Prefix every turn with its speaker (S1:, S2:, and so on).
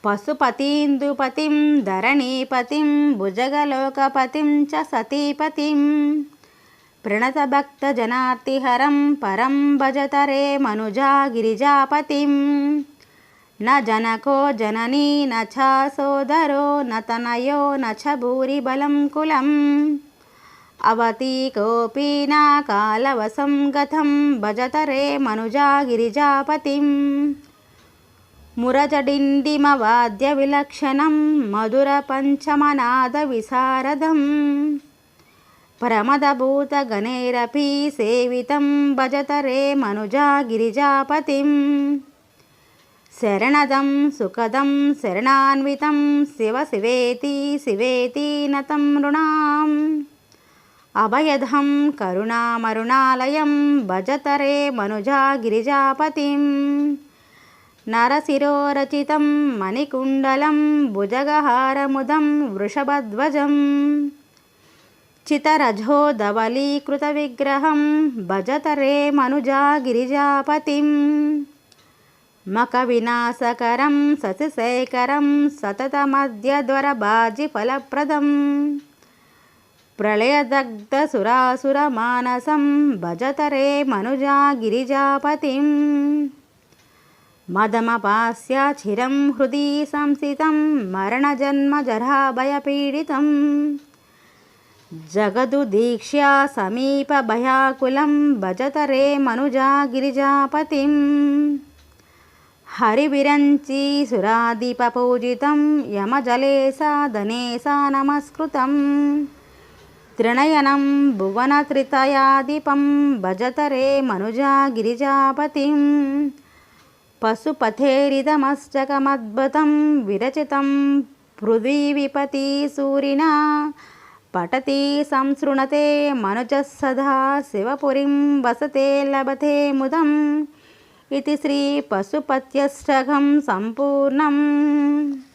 S1: పశుపతీందుపతిం ధరణీపతిం భుజగలోకపతిం చ సతీపతిం ప్రణతభక్తజనార్తిహరం పరం భజతరే మనుజా గిరిజాపతిం న జనకో జననీ న చ సోదరో న తనయో న చ భూరిబలం కులం అవతి కోపి నా కాలవసం గతం భజతరే మనుజా గిరిజాపతిం మురజడిండిమవాద్య విలక్షణం మధుర పంచమనాద విశారదం ప్రమదభూత గణైరపి సేవితం భజతరే మనుజా గిరిజాపతిం శరణదం సుఖదం శరణాన్వితం శివ శివేతి శివేతి నతం నృణాం అభయదం కరుణామరుణాలయం భజతరే మనుజా గిరిజాపతిం నరశిరోరచితం మణికుండలం భుజగహారముదం వృషభధ్వజం చితరజోధవలీకృతవిగ్రహం భజతరే మనుజా గిరిజాపతిం మఖవినాశకరం శశిశేఖరం సతతమద్యద్వరబాజిఫలప్రదం ప్రళయదగ్ధసురాసురమానసం భజతరే మనుజా గిరిజాపతిం మదమపాస్యాచిరం హృది సంస్థితం మరణజన్మజరాభయపీడితం జగదుదీక్ష్య సమీపభయాకులం భజతరే మనుజా గిరిజాపతిం హరివిరంచి సురాదీపపూజితం యమజలేశా నమస్కృతం త్రినయనం భువనత్రితయాదీపం భజతరే మనుజా గిరిజాపతిం పశుపథేరిదమశ్చకమద్భుతం విరచితం పృథ్వీ విపతి సూరినా పఠతి సంశృణతే మనుజः సదా శివపురీం వసతే లభతే ముదం इति श्री पशुपत्यष्टकं सम्पूर्णम्।